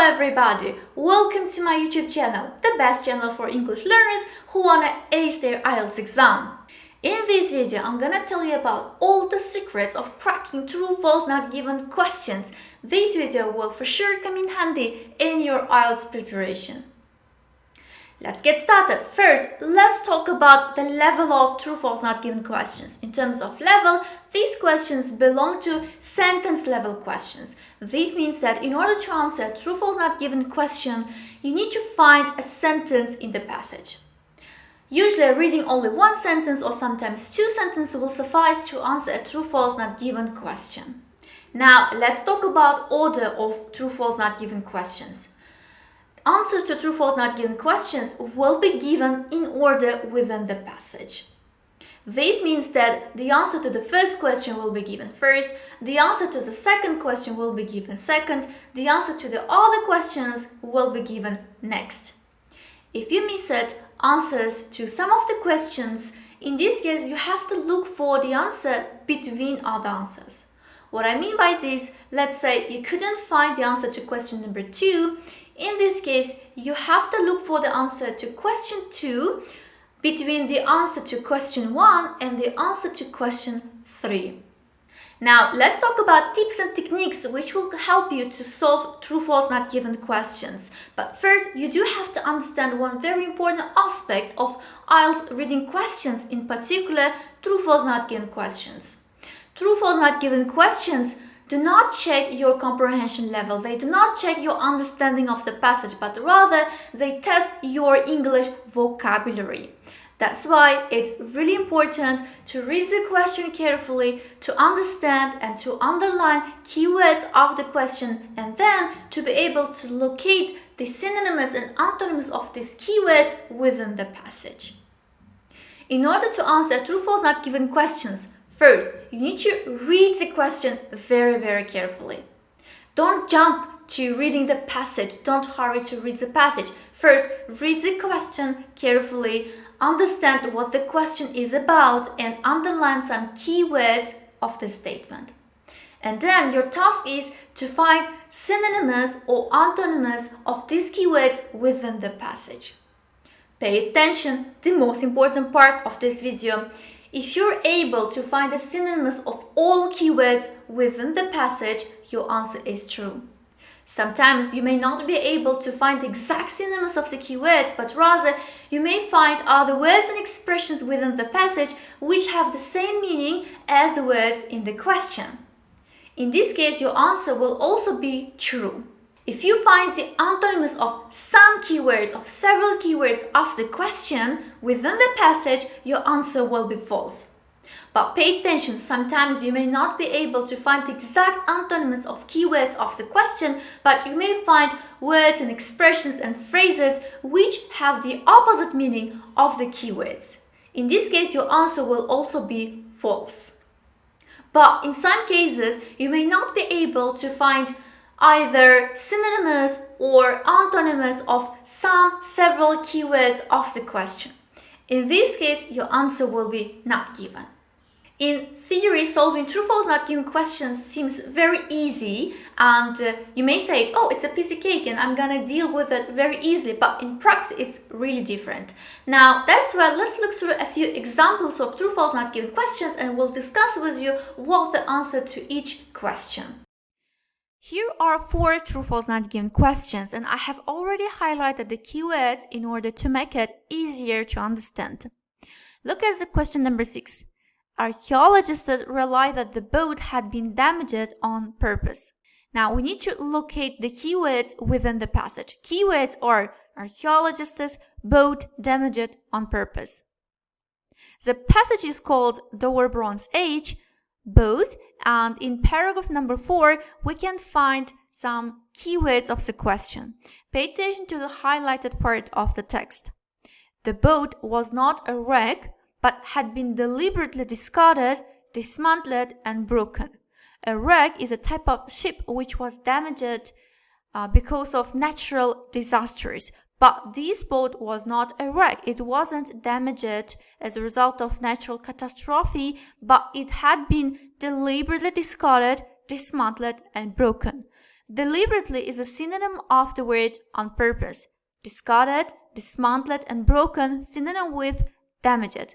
everybody, welcome to my YouTube channel, the best channel for English learners who wanna ace their IELTS exam. In this video, I'm gonna tell you about all the secrets of cracking true, false, not given questions. This video will for sure come in handy in your IELTS preparation. Let's get started. First, let's talk about the level of true, false, not given questions. In terms of level, these questions belong to sentence level questions. This means that in order to answer a true, false, not given question, you need to find a sentence in the passage. Usually, reading only one sentence or sometimes two sentences will suffice to answer a true, false, not given question. Now, let's talk about order of true, false, not given questions. Answers to true, false, not given questions will be given in order within the passage. This means that the answer to the first question will be given first, the answer to the second question will be given second, the answer to the other questions will be given next. If you miss it, answers to some of the questions, in this case you have to look for the answer between other answers. What I mean by this, let's say you couldn't find the answer to question number 2. In this case, you have to look for the answer to question 2 between the answer to question 1 and the answer to question 3. Now, let's talk about tips and techniques which will help you to solve true, false, not given questions. But first, you do have to understand one very important aspect of IELTS reading questions, in particular, true, false, not given questions. True, false, not given questions do not check your comprehension level, they do not check your understanding of the passage, but rather they test your English vocabulary. That's why it's really important to read the question carefully, to understand and to underline keywords of the question, and then to be able to locate the synonyms and antonyms of these keywords within the passage. In order to answer true, false, not given questions, first, you need to read the question very carefully. Don't jump to reading the passage. Don't hurry to read the passage. First, read the question carefully, understand what the question is about, and underline some keywords of the statement. And then your task is to find synonyms or antonyms of these keywords within the passage. Pay attention, the most important part of this video. If you're able to find the synonyms of all keywords within the passage, your answer is true. Sometimes you may not be able to find the exact synonyms of the keywords, but rather you may find other words and expressions within the passage which have the same meaning as the words in the question. In this case, your answer will also be true. If you find the antonyms of some keywords, of several keywords of the question within the passage, your answer will be false. But pay attention, sometimes you may not be able to find the exact antonyms of keywords of the question, but you may find words and expressions and phrases which have the opposite meaning of the keywords. In this case, your answer will also be false. But in some cases, you may not be able to find either synonyms or antonyms of several keywords of the question. In this case, your answer will be not given. In theory, solving true, false, not given questions seems very easy, and you may say, oh, it's a piece of cake and I'm gonna deal with it very easily, but in practice it's really different. Now, that's why let's look through a few examples of true, false, not given questions, and we'll discuss with you what the answer to each question. Here are 4 true, false, not given questions, and I have already highlighted the keywords in order to make it easier to understand. Look at the question number 6. Archaeologists rely that the boat had been damaged on purpose. Now we need to locate the keywords within the passage. Keywords are archaeologists, boat, damaged on purpose. The passage is called Dower Bronze Age, boat, and in paragraph number 4 we can find some keywords of the question. Pay attention to the highlighted part of the text. The boat was not a wreck but had been deliberately discarded, dismantled and broken. A wreck is a type of ship which was damaged because of natural disasters. But this boat was not a wreck. It wasn't damaged as a result of natural catastrophe, but it had been deliberately discarded, dismantled and broken. Deliberately is a synonym of the word on purpose. Discarded, dismantled, and broken, synonym with damaged.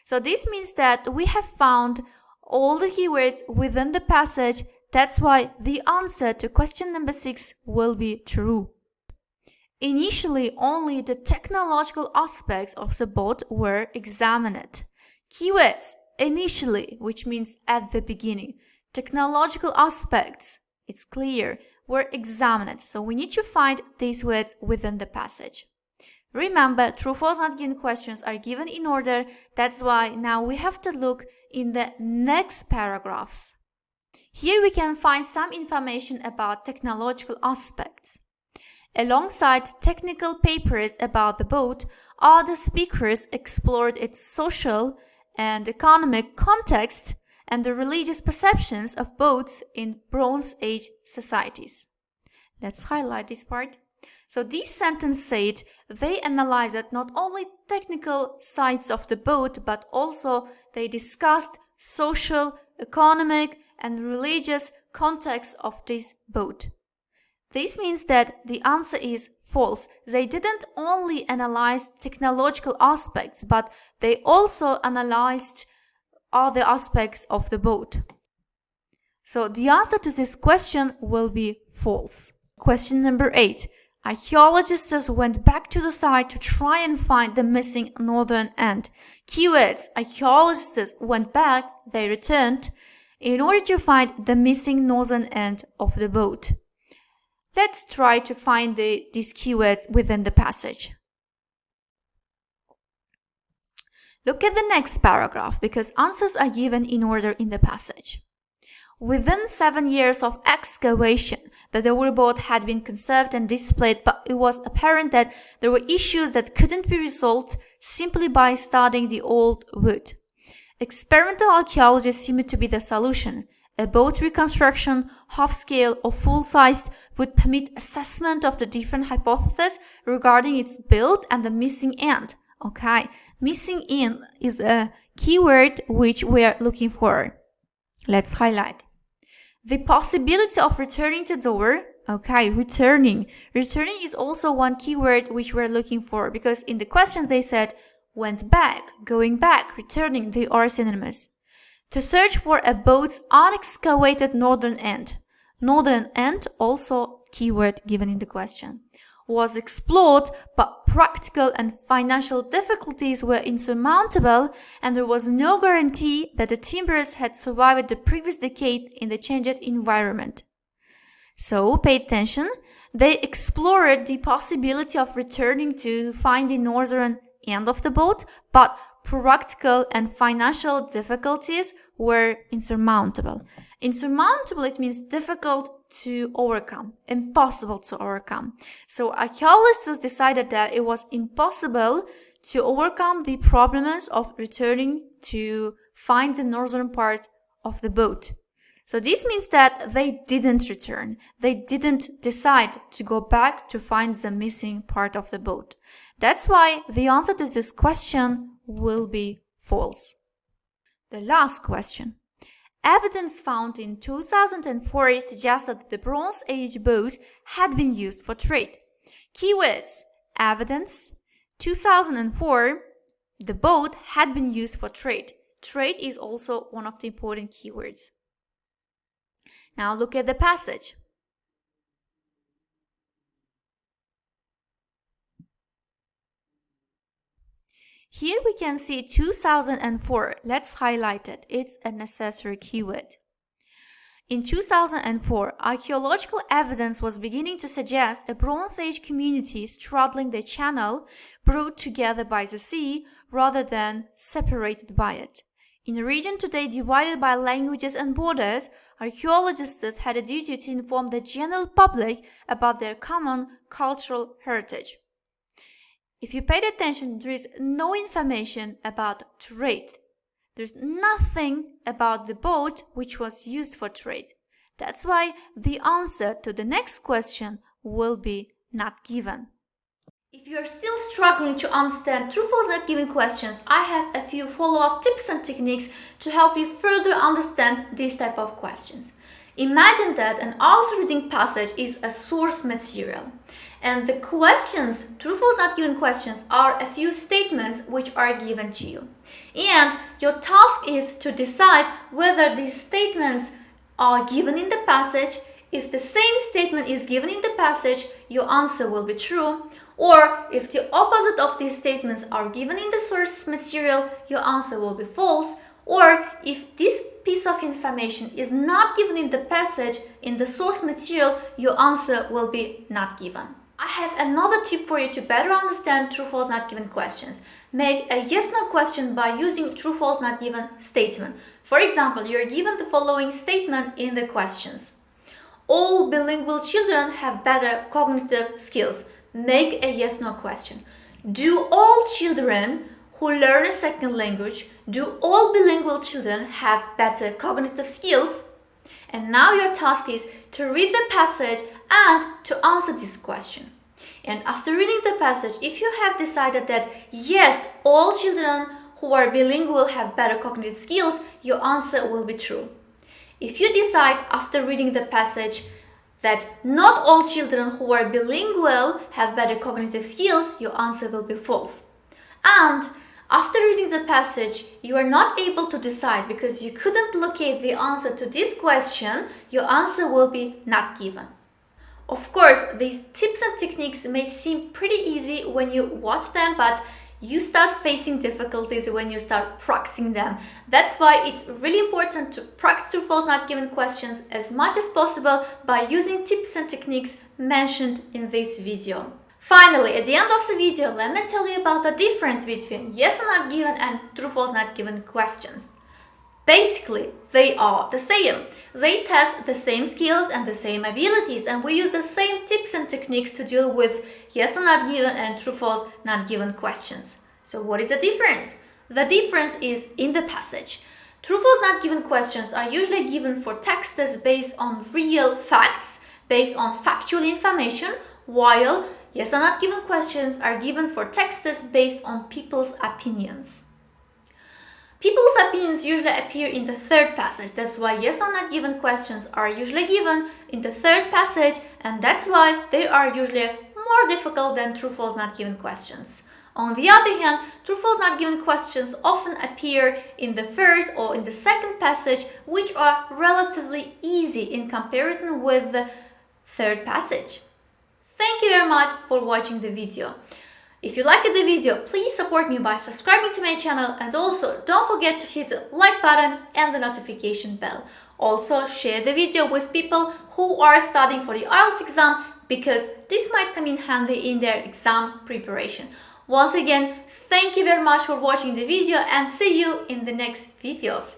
So this means that we have found all the keywords within the passage. That's why the answer to question number 6 will be true. Initially, only the technological aspects of the boat were examined. Keywords initially, which means at the beginning. Technological aspects, it's clear, were examined. So we need to find these words within the passage. Remember, true, false, not given questions are given in order. That's why now we have to look in the next paragraphs. Here we can find some information about technological aspects. Alongside technical papers about the boat, other speakers explored its social and economic context and the religious perceptions of boats in Bronze Age societies. Let's highlight this part. So this sentence said they analyzed not only technical sides of the boat, but also they discussed social, economic, and religious context of this boat. This means that the answer is false. They didn't only analyze technological aspects, but they also analyzed other aspects of the boat. So the answer to this question will be false. Question number 8. Archaeologists went back to the site to try and find the missing northern end. Keywords: archaeologists went back, they returned, in order to find the missing northern end of the boat. Let's try to find these keywords within the passage. Look at the next paragraph because answers are given in order in the passage. Within 7 years of excavation, the Dover boat had been conserved and displayed, but it was apparent that there were issues that couldn't be resolved simply by studying the old wood. Experimental archaeology seemed to be the solution. A boat reconstruction, half-scale or full-sized, would permit assessment of the different hypotheses regarding its build and the missing end. Okay, missing end is a keyword which we are looking for. Let's highlight. The possibility of returning to Dover. Okay, returning. Returning is also one keyword which we're looking for because in the question they said went back, going back, returning, they are synonymous. To search for a boat's unexcavated northern end. Northern end, also keyword given in the question, was explored, but practical and financial difficulties were insurmountable, and there was no guarantee that the timbers had survived the previous decade in the changed environment. So, pay attention. They explored the possibility of returning to find the northern end of the boat, but practical and financial difficulties were insurmountable. Insurmountable, it means difficult to overcome, impossible to overcome. So archaeologists decided that it was impossible to overcome the problems of returning to find the northern part of the boat. So this means that they didn't return. They didn't decide to go back to find the missing part of the boat. That's why the answer to this question will be false. The last question. Evidence found in 2004 suggests that the Bronze Age boat had been used for trade. Keywords: evidence, 2004, the boat had been used for trade. Trade is also one of the important keywords. Now look at the passage. Here we can see 2004. Let's highlight it. It's a necessary keyword. In 2004, archaeological evidence was beginning to suggest a Bronze Age community straddling the channel, brought together by the sea rather than separated by it. In a region today divided by languages and borders, archaeologists had a duty to inform the general public about their common cultural heritage. If you paid attention, there is no information about trade. There's nothing about the boat which was used for trade. That's why the answer to the next question will be not given. If you are still struggling to understand true-false not given questions, I have a few follow-up tips and techniques to help you further understand these type of questions. Imagine that an IELTS reading passage is a source material, and the questions, true-false not given questions, are a few statements which are given to you. And your task is to decide whether these statements are given in the passage. If the same statement is given in the passage, your answer will be true. Or if the opposite of these statements are given in the source material, your answer will be false. Or if this piece of information is not given in the passage, in the source material, your answer will be not given. I have another tip for you to better understand true-false not given questions. Make a yes-no question by using true-false not given statement. For example, you're given the following statement in the questions. All bilingual children have better cognitive skills. Make a yes-no question. Do all children who learn a second language, do all bilingual children have better cognitive skills? And now your task is to read the passage and to answer this question. And after reading the passage, if you have decided that yes, all children who are bilingual have better cognitive skills, your answer will be true. If you decide after reading the passage that not all children who are bilingual have better cognitive skills, your answer will be false. And after reading the passage, you are not able to decide because you couldn't locate the answer to this question, your answer will be not given. Of course, these tips and techniques may seem pretty easy when you watch them, but you start facing difficulties when you start practicing them. That's why it's really important to practice true-false not given questions as much as possible by using tips and techniques mentioned in this video. Finally, at the end of the video, let me tell you about the difference between yes or not given and true-false not given questions. Basically, they are the same. They test the same skills and the same abilities, and we use the same tips and techniques to deal with yes or not given and true-false not given questions. So what is the difference? The difference is in the passage. True-false not given questions are usually given for texts based on real facts, based on factual information, while yes or not given questions are given for texts based on people's opinions. People's opinions usually appear in the third passage. That's why yes or not given questions are usually given in the third passage, and that's why they are usually more difficult than true-false not given questions. On the other hand, true-false not given questions often appear in the first or in the second passage, which are relatively easy in comparison with the third passage. Thank you very much for watching the video. If you liked the video, please support me by subscribing to my channel, and also don't forget to hit the like button and the notification bell. Also share the video with people who are studying for the IELTS exam, because this might come in handy in their exam preparation. Once again, thank you very much for watching the video, and see you in the next videos.